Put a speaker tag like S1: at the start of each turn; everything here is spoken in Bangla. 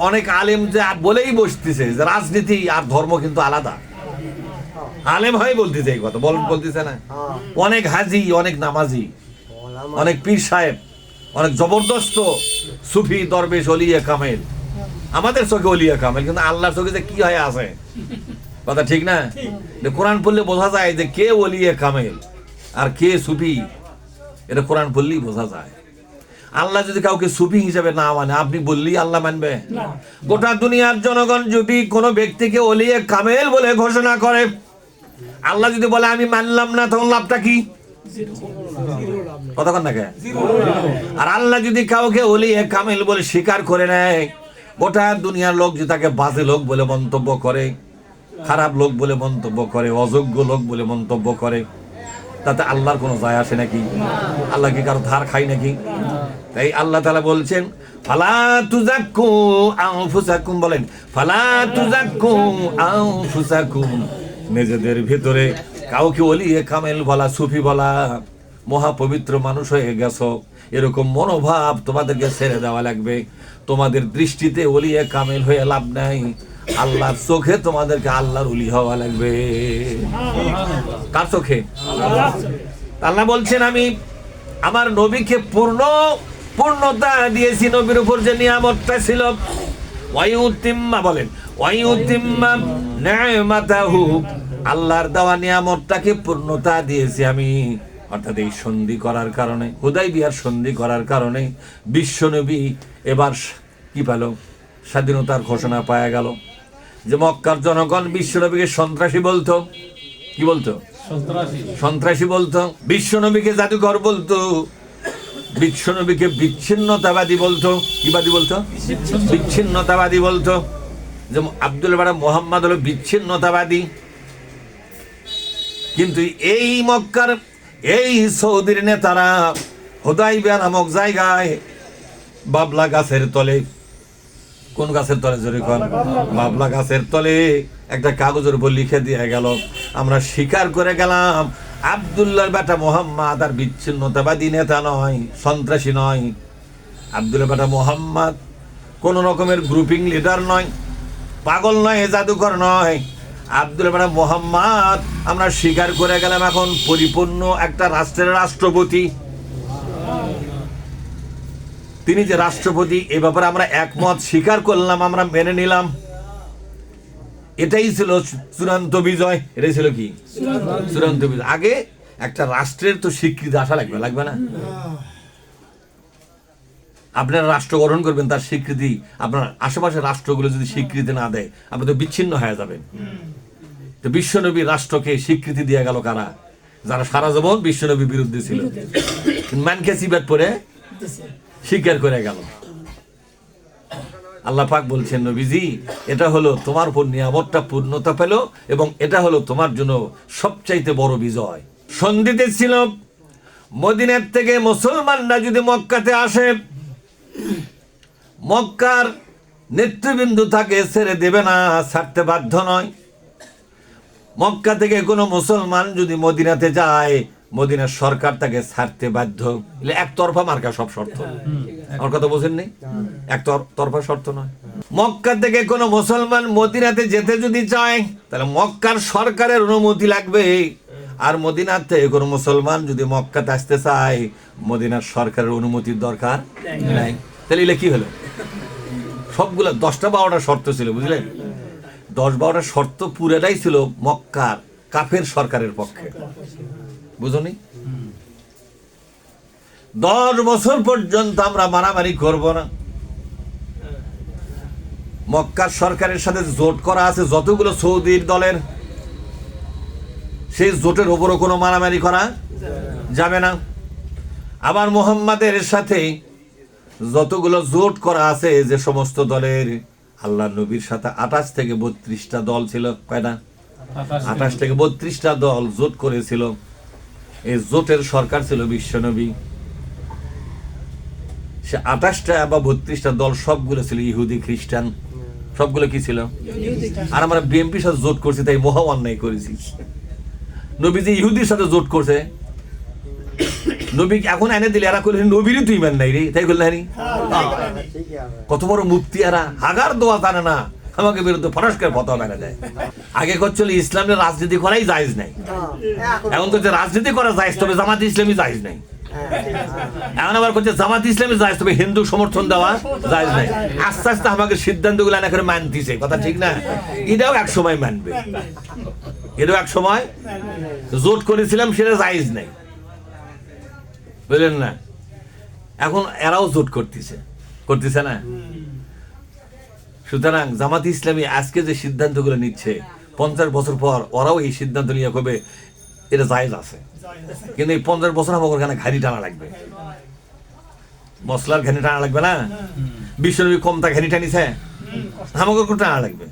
S1: অনেক আলেম যে বলেই বসতেছে যে রাজনীতি আর ধর্ম কিন্তু আলাদা, আলেম হয় বলতেছে এই কথা, বলতেছে না। অনেক হাজি, অনেক নামাজি, অনেক পীর সাহেব, অনেক জবরদস্ত সুফি দরবেশ ওলিয়া কামেল, আমাদের চোখে ওলিয়া কামেল, কিন্তু আল্লাহর চোখে যে কি হয়ে আছে, কথা ঠিক না? কোরআন পড়লে বোঝা যায় যে কে ওলিয়া কামেল আর কে সুফি, এটা কোরআন পড়লেই বোঝা যায়। আল্লাহ যদি কাউকে সুফি হিসেবে না মানে, আপনি বললেই আল্লাহ মানবে? গোটা দুনিয়ার জনগণ যদি কোনো ব্যক্তিকে ওলিয়া কামেল বলে ঘোষণা করে, আল্লাহ যদি বলে আমি মানলাম না, তখন লাভটা কি? কতক্ষণ থাকে? আর আল্লাহ যদি কাউকে ওলিয়া কামেল বলে স্বীকার করে নেয়, গোটা দুনিয়ার লোক যদি তাকে বাজে লোক বলে মন্তব্য করে, খারাপ লোক বলে মন্তব্য করে, অযোগ্য লোক বলে মন্তব্য করে, তাতে আল্লাহর কোনো যায় আসে নাকি? আল্লাহ কি কারো ধার খাই নাকি? তাই আল্লাহ তাআলা বলছেন ফালা তুযাক্কু আনফুসাকুম, বলেন ফালা তুযাক্কু আনফুসাকুম, নিজেদের ভিতরে কাউকে ওলিয়ে কামেল বলা, সুফি বলা, মহাপবিত্র মানুষ হয়ে গেছো, এরকম মনোভাব তোমাদেরকে ছেড়ে দেওয়া লাগবে। তোমাদের দৃষ্টিতে ওলিয়ে কামেল হয়ে লাভ নাই, আল্লাহর চোখে তোমাদেরকে আল্লাহর ওলি হওয়া লাগবে। কার চোখে? আল্লাহ বলছেন আমি আমার নবীকে পূর্ণতা দিয়েছি, নবীর উপর যে নিয়ামতটা ছিল, ওয়ায়ুতিম্মা, বলেন ওয়ায়ুতিম্মা নি'মাতাহু, আল্লাহর দেওয়া নিয়ামতটাকে পূর্ণতা দিয়েছি আমি। অর্থাৎ এই সন্ধি করার কারণে, হুদাইবিয়ার সন্ধি করার কারণে বিশ্বনবী এবার কি পেল? স্বাধীনতার ঘোষণা পাওয়া গেল। যে মক্কার জনগণ বিশ্বনবীকে সন্ত্রাসী বলতো, কি বলতো? সন্ত্রাসী বলতো। বিশ্বনবীকে জাদুঘর বলতো, বিশ্বনবীকে বিচ্ছিন্নতাবাদী বলতো। কিবাদী বলতো? বিচ্ছিন্নতাবাদী বলতো। যে আব্দুল বারা মোহাম্মদ হলো বিচ্ছিন্নতাবাদী। কিন্তু এই মক্কার, এই সৌদির নেতারা হুদাইবিয়া নামক জায়গায় বাবলা গাছের তলে, কোন গাছের তলে জোরে কর? বাবলা গাছের তলে একটা কাগজের উপর লিখে দিয়ে গেল, আমরা স্বীকার করে গেলাম আব্দুল্লাহর বেটা মোহাম্মদ আর বিচ্ছিন্নতাবাদী নেতা নয়, সন্ত্রাসী নয়। আব্দুল্লাহর বেটা মোহাম্মদ কোন রকমের গ্রুপিং লিডার নয়, পাগল নয়, জাদুকর নয়। আব্দুল্লাহর বেটা মোহাম্মদ আমরা স্বীকার করে গেলাম এখন পরিপূর্ণ একটা রাষ্ট্রের রাষ্ট্রপতি। তিনি যে রাষ্ট্রপতি, এ ব্যাপারে আমরা একমত, স্বীকার করলাম, আমরা মেনে নিলাম। এটাই ছিল চূড়ান্ত বিজয়। এটাই ছিল কি? চূড়ান্ত বিজয়। আগে একটা রাষ্ট্রের তো স্বীকৃতি আসা লাগবে, লাগবে না? আপনারা রাষ্ট্র গঠন করবেন, তার স্বীকৃতি আপনার আশেপাশের রাষ্ট্রগুলো যদি স্বীকৃতি না দেয়, আপনি তো বিচ্ছিন্ন হয়ে যাবেন। তো বিশ্বনবী রাষ্ট্রকে স্বীকৃতি দিয়ে গেল কারা? যারা সারা জীবন বিশ্বনবীর বিরুদ্ধে ছিল, মানকে সিবাত পরে স্বীকার করে গেল। আল্লাহ পাক বলছেন নবীজি, এটা হলো তোমার উপর নিয়ামতটা পূর্ণতা পেল এবং এটা হলো তোমার জন্য সবচাইতে বড় বিজয়। সন্ধিতে ছিল মদিনার থেকে মুসলমানরা যদি মক্কাতে আসে, মক্কার নেতৃবৃন্দ তাকে ছেড়ে দেবে না, ছাড়তে বাধ্য নয়। মক্কা থেকে কোনো মুসলমান যদি মদিনাতে যায়, মদিনার সরকার তাকে ছাড়তে বাধ্য। একতরফা মার্কা সব শর্ত, আমার কথা বোঝেন নি? একতরফা শর্ত নয়। মক্কা থেকে কোনো মুসলমান মদিনাতে যেতে যদি চায়, তাহলে মক্কার সরকারের অনুমতি লাগবে। আর মদিনার থেকে কোনো মুসলমান যদি মক্কাতে আসতে চায়, মদিনার সরকারের অনুমতির দরকার নাই। তাহলে এগুলো কি হলো? সবগুলো 10টা 12টা শর্ত ছিল, বুঝলেন? 10-12টা শর্ত পুরোটাই ছিল মক্কার কাফের সরকারের পক্ষে, বুঝনি? 10 বছর পর্যন্ত আমরা মারামারি করব না। মক্কার সরকারের সাথে জোট করা আছে যতগুলো সৌদির দলের, সেই জোটের উপরও কোনো মারামারি করা যাবে না। আবার মুহাম্মাদের সাথে যতগুলো জোট করা আছে, যে সমস্ত দলের, আল্লাহ নবীর সাথে 28 থেকে 32টা দল ছিল। কয়টা? 28 থেকে 32টা দল জোট করেছিল। এই জোটের সরকার ছিল বিশ্বনবী। সে 28টা বা 32টা দল সবগুলো ছিল ইহুদি খ্রিস্টান, সবগুলো কি ছিল? আর আমরা বিএনপির সাথে জোট করছি, তাই মহা অন্যায় করেছি। নবী যে ইহুদির সাথে জোট করছে, নবী এখন এনে দিলে এরা করলেন নবীরই তুই মান নাই রে, তাই করলেন কত বড় মুফতি এরা, হাগার দোয়া জানে না, আমাকে বিরুদ্ধে ফরাসকের ফতোয়া মেনে দেয়। আগে করছিল ইসলামের রাজনীতি করাই জায়েজ নাই, এখন তো যে রাজনীতি করা জায়েজ, তবে জামাত ইসলামী জায়েজ নাই। এখন আবার করছে জামাত ইসলামী জায়েজ, তবে হিন্দু সমর্থন দেওয়া জায়েজ নাই। আস্তে আস্তে আমাকে সিদ্ধান্তগুলো না করে মানতেছে, কথা ঠিক না? এটাও এক সময় মানবে, এটাও এক সময় জোট করেছিলাম সেটা জায়েজ নাই, বুঝলেন না? এখন এরাও জোট করতেছে না। সুতরাং জামাত ইসলামী আজকে যে সিদ্ধান্তগুলো নিচ্ছে, 50 বছর পর ওরাও এই সিদ্ধান্ত নিয়ে কবে এটা জায়েজ আছে, কিন্তু এই 50 বছর আমাকে ওখানে ঘানি টানা লাগবে, মশলার ঘানি টানা লাগবে না? বিশ্বনবী কমতা ঘানি টানিছে, আমাকে টানা লাগবে।